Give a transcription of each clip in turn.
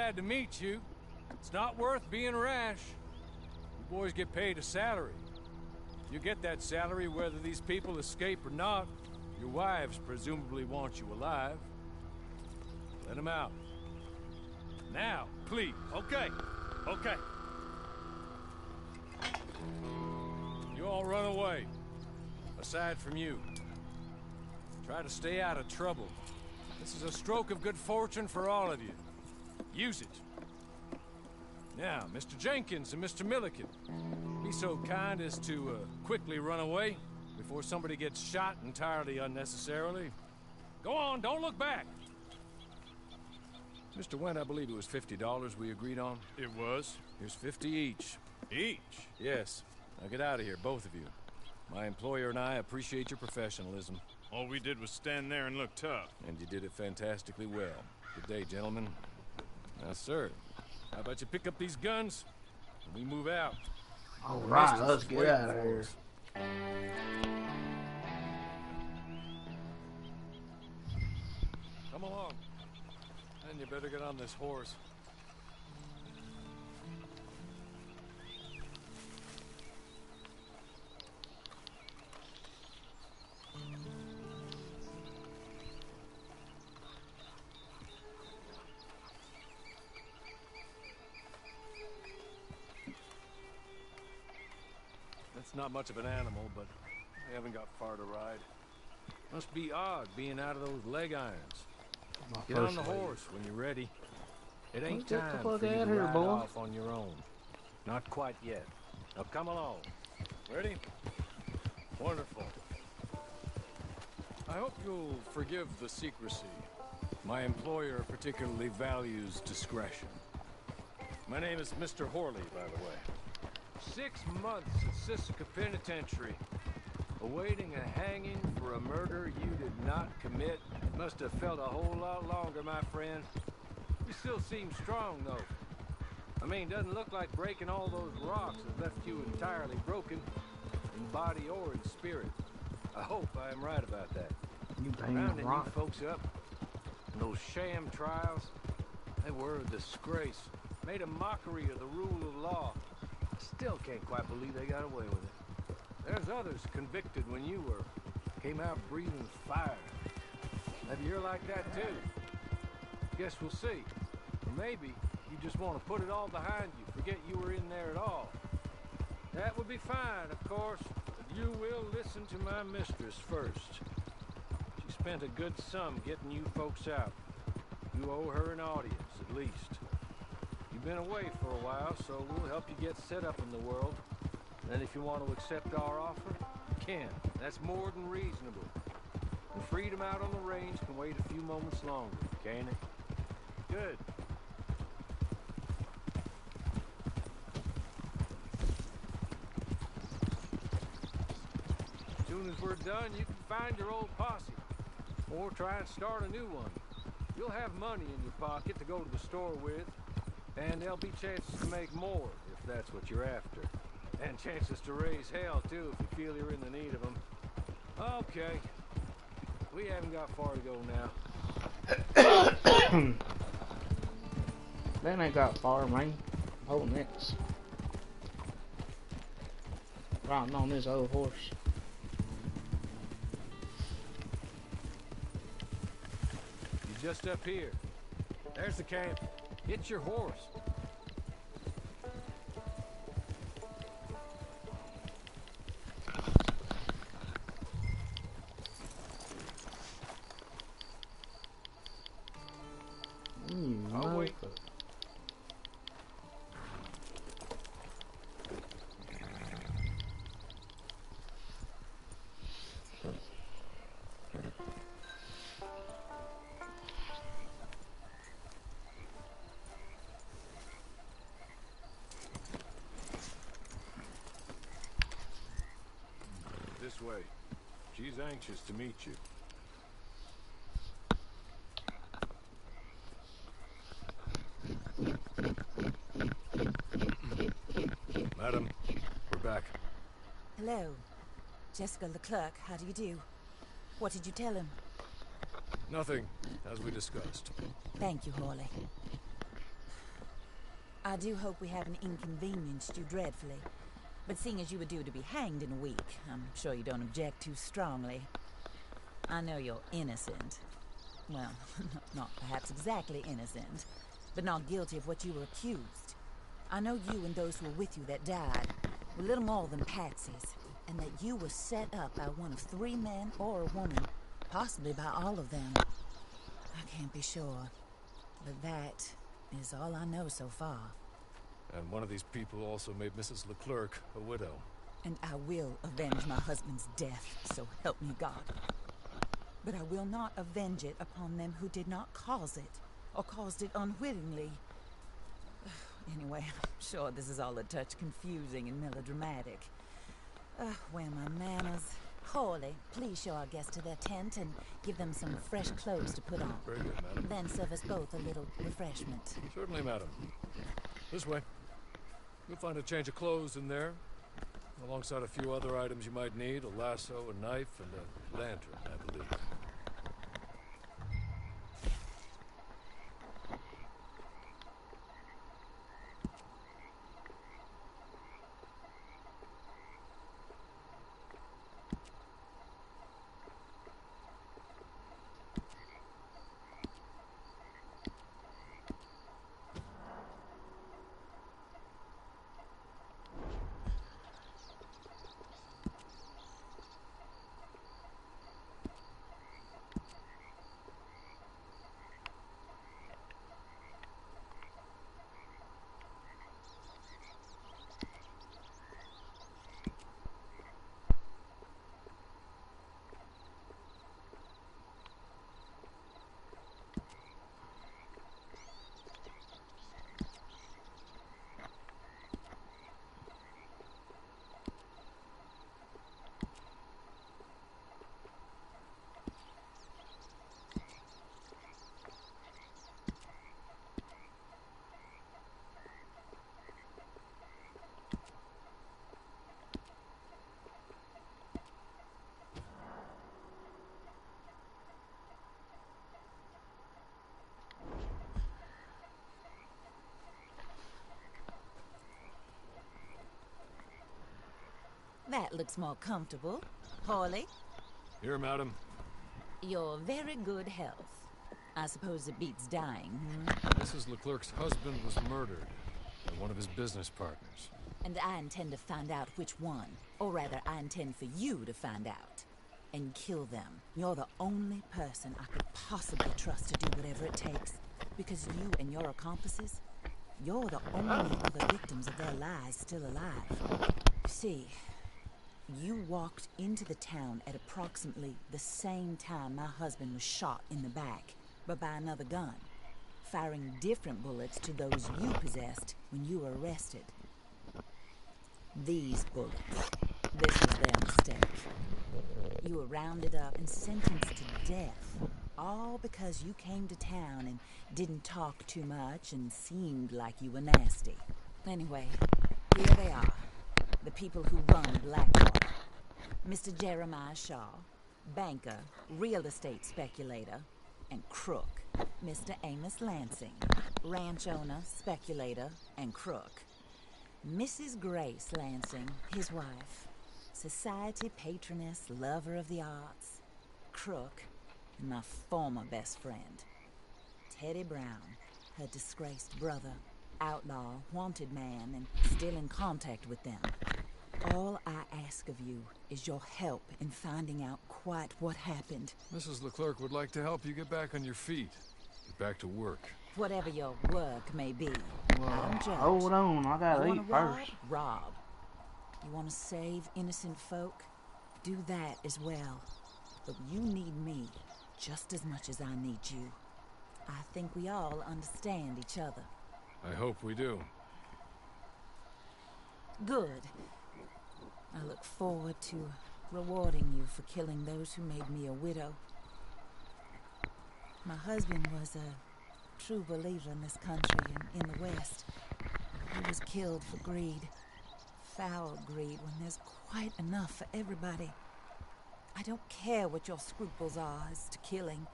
glad to meet you. It's not worth being rash. You boys get paid a salary. You get that salary whether these people escape or not. Your wives presumably want you alive. Let them out. Now, please. Okay. Okay. You all run away. Aside from you. Try to stay out of trouble. This is a stroke of good fortune for all of you. Use it. Now, Mr. Jenkins and Mr. Milliken, be so kind as to quickly run away before somebody gets shot entirely unnecessarily. Go on, don't look back. Mr. Wendt, I believe it was $50 we agreed on. It was. Here's 50 each. Each? Yes. Now get out of here, both of you. My employer and I appreciate your professionalism. All we did was stand there and look tough. And you did it fantastically well. Good day, gentlemen. Now, sir, how about you pick up these guns and we move out? All right, let's get out of here. Come along. And you better get on this horse. That's not much of an animal, but we haven't got far to ride. Must be odd being out of those leg irons. Get on the horse when you're ready. It ain't time for you to ride off on your own. Not quite yet. Now come along. Ready? Wonderful. I hope you'll forgive the secrecy. My employer particularly values discretion. My name is Mr. Horley, by the way. 6 months at Sisika Penitentiary, awaiting a hanging for a murder you did not commit. Must have felt a whole lot longer, my friend. You still seem strong, though. I mean, doesn't look like breaking all those rocks has left you entirely broken, in body or in spirit. I hope I am right about that. You Rounding you folks up, those sham trials, they were a disgrace. Made a mockery of the rule of law. Still can't quite believe they got away with it. There's others convicted when you were. Came out breathing fire. Maybe you're like that too. Guess we'll see. Or maybe you just want to put it all behind you, forget you were in there at all. That would be fine, of course, but you will listen to my mistress first. She spent a good sum getting you folks out. You owe her an audience, at least. You've been away for a while, so we'll help you get set up in the world. And if you want to accept our offer, you can. That's more than reasonable. And freedom out on the range can wait a few moments longer, can't it? Good. As soon as we're done, you can find your old posse. Or try and start a new one. You'll have money in your pocket to go to the store with. And there'll be chances to make more, if that's what you're after. And chances to raise hell, too, if you feel you're in the need of them. Okay. We haven't got far to go now. Then I got far, man. Oh, next. Riding on this old horse. You're just up here. There's the camp. Get your horse. I'll wait. This way. She's anxious to meet you. Madam, we're back. Hello. Jessica Leclerc, how do you do? What did you tell him? Nothing, as we discussed. Thank you, Hawley. I do hope we haven't inconvenienced you dreadfully. But seeing as you were due to be hanged in a week, I'm sure you don't object too strongly. I know you're innocent. Well, not perhaps exactly innocent, but not guilty of what you were accused. I know you and those who were with you that died were little more than patsies, and that you were set up by one of 3 men or a woman, possibly by all of them. I can't be sure, but that is all I know so far. And one of these people also made Mrs. Leclerc a widow. And I will avenge my husband's death, so help me God. But I will not avenge it upon them who did not cause it, or caused it unwittingly. Anyway, I'm sure this is all a touch confusing and melodramatic. Where are my manners? Hawley, please show our guests to their tent and give them some fresh clothes to put on. Very good, madam. Then serve us both a little refreshment. Certainly, madam. This way. You'll find a change of clothes in there, alongside a few other items you might need, a lasso, a knife, and a lantern, I believe. That looks more comfortable. Hawley, Here, madam. your very good health. I suppose it beats dying, Mrs. Leclerc's husband was murdered by one of his business partners. And I intend to find out which one. Or rather, I intend for you to find out. And kill them. You're the only person I could possibly trust to do whatever it takes. Because you and your accomplices, you're the only other victims of their lies still alive. You see, you walked into the town at approximately the same time my husband was shot in the back, but by another gun, firing different bullets to those you possessed when you were arrested. These bullets, this was their mistake. You were rounded up and sentenced to death, all because you came to town and didn't talk too much and seemed like you were nasty. Anyway, here they are. The people who run Blackwater. Mr. Jeremiah Shaw, banker, real estate speculator, and crook. Mr. Amos Lansing, ranch owner, speculator, and crook. Mrs. Grace Lansing, his wife, society patroness, lover of the arts, crook, and my former best friend. Teddy Brown, her disgraced brother, outlaw, wanted man, and still in contact with them. All I ask of you is your help in finding out quite what happened. Mrs. Leclerc would like to help you get back on your feet. Get back to work. Whatever your work may be. Well, I'm judged. hold on, I gotta You eat wanna first. rob? You want to save innocent folk? Do that as well. But you need me just as much as I need you. I think we all understand each other. I hope we do. Good. I look forward to rewarding you for killing those who made me a widow. My husband was a true believer in this country and in the West. He was killed for greed. Foul greed when there's quite enough for everybody. I don't care what your scruples are as to killing.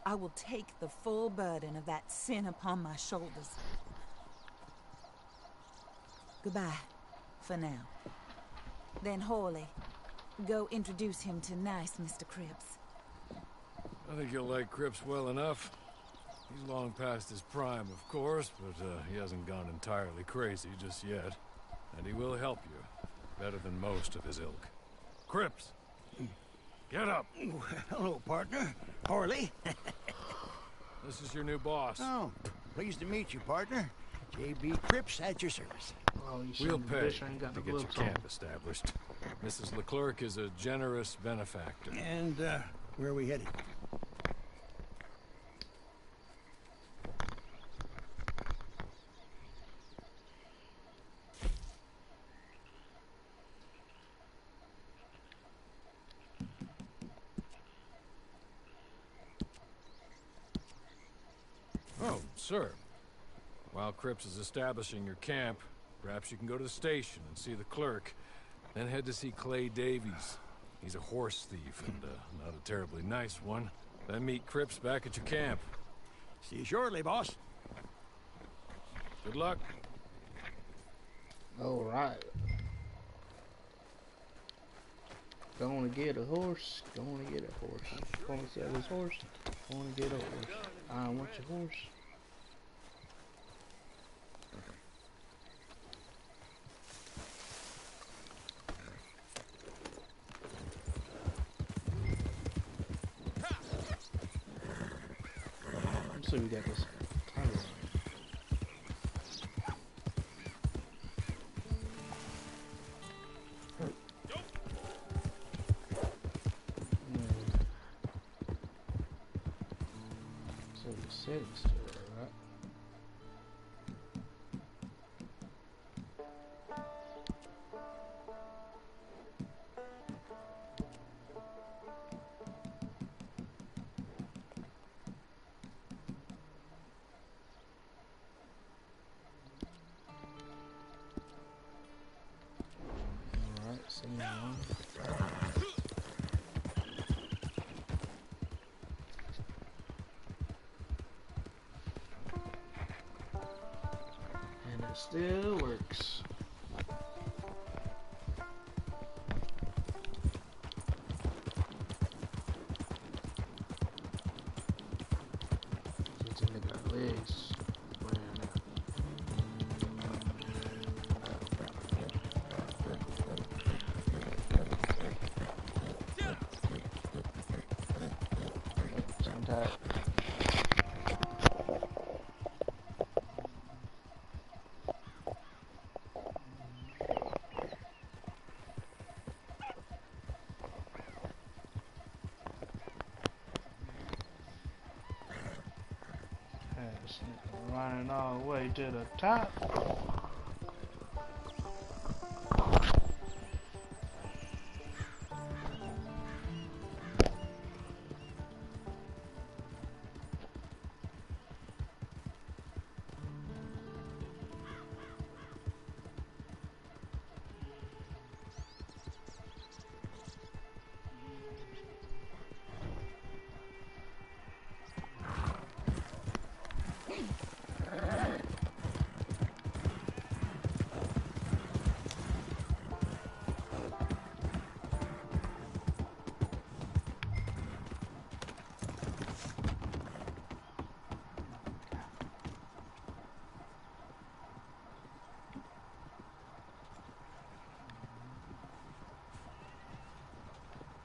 I will take the full burden of that sin upon my shoulders. Goodbye, for now. Then Hawley, go introduce him to nice Mr. Cripps. I think you'll like Cripps well enough. He's long past his prime, of course, but he hasn't gone entirely crazy just yet. And he will help you, better than most of his ilk. Cripps! Get up! Hello, partner. Hawley. This is your new boss. Oh, pleased to meet you, partner. J.B. Cripps at your service. Oh, you We'll son of a pay bitch, I ain't got to no get your gloves on. camp established. Mrs. Leclerc is a generous benefactor. And, where are we headed? Oh, sir. While Cripps is establishing your camp, perhaps you can go to the station and see the clerk. Then head to see Clay Davies. He's a horse thief, and not a terribly nice one. Then meet Cripps back at your camp. See you shortly, boss. Good luck. Alright. Gonna get a horse. Gonna get a horse. Gonna sell his horse. Gonna get a horse. I want your horse. So we got this tiger on. So the settings still there, right? Alright, scene one. And it still works. It's in the legs. Sometimes. Running all the way to the top.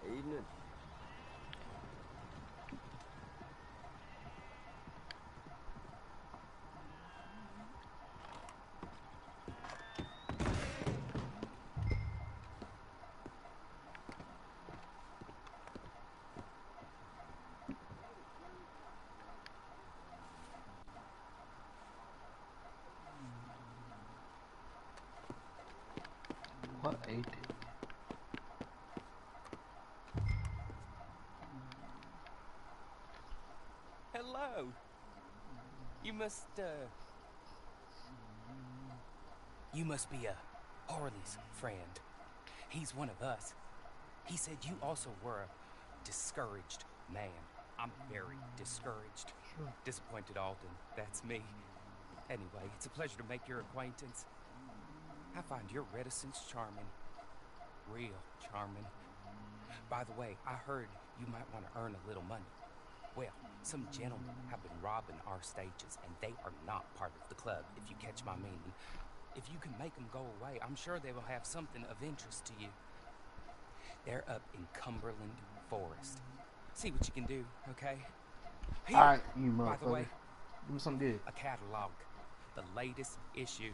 Evening. What ate it? Hello. You must be Harley's friend. He's one of us. He said you also were a discouraged man. I'm very discouraged. Sure. Disappointed Alden. That's me. Anyway, it's a pleasure to make your acquaintance. I find your reticence charming. Real charming. By the way, I heard you might want to earn a little money. Well, some gentlemen have been robbing our stages, and they are not part of the club, if you catch my meaning. If you can make them go away, I'm sure they will have something of interest to you. They're up in Cumberland Forest. See what you can do, okay? Here, Alright, you by the way, motherfucker. Do something good. a catalog. The latest issue.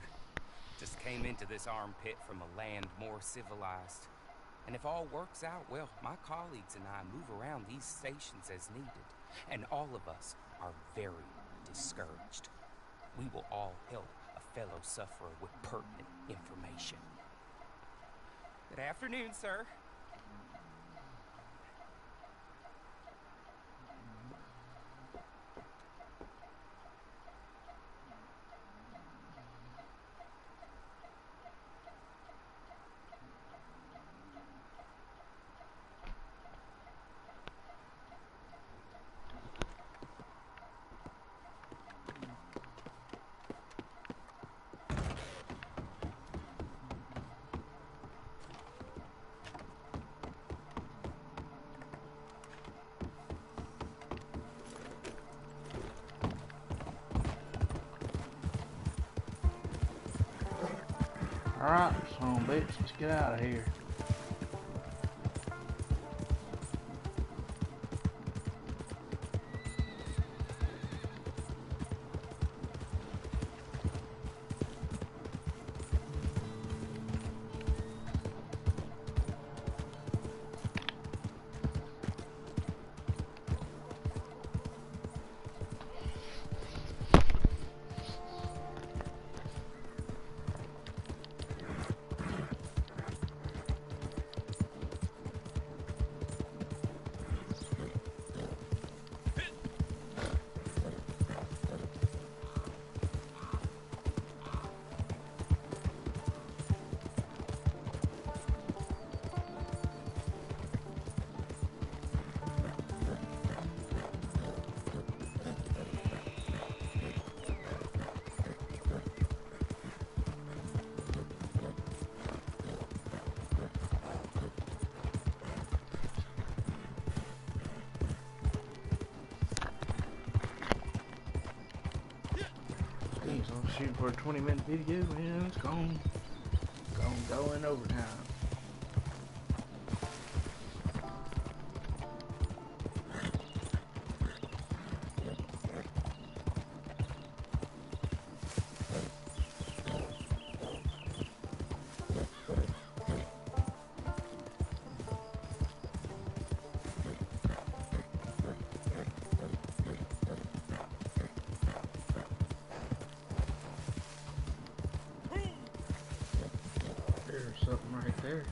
Just came into this armpit from a land more civilized. And if all works out, well, my colleagues and I move around these stations as needed. And all of us are very discouraged. We will all help a fellow sufferer with pertinent information. Good afternoon, sir. Alright, son of a bitch, let's get out of here. So I'm shooting for a 20-minute video, man. It's going in overtime. There's something right there.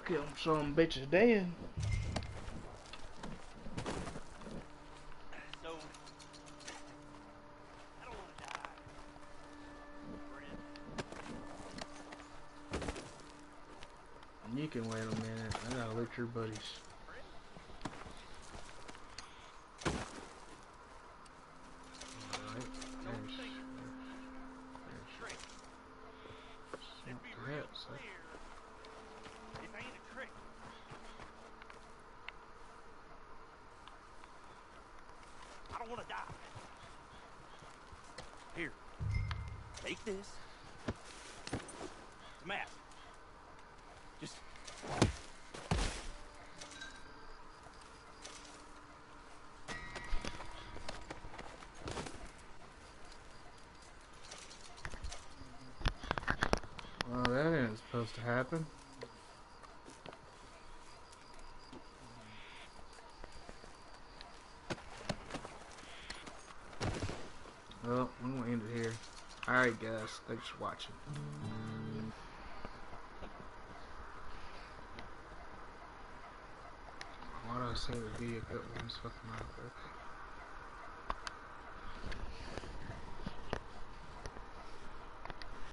Kill some bitches dead. So, I don't want to die. You can wait a minute. I gotta loot your buddies. Alright, there's Take this. Matt. Just... Well, that ain't supposed to happen. Well, I'm gonna end it here. Alright guys, thanks for watching. Why do I say the video cut when I'm fucking out?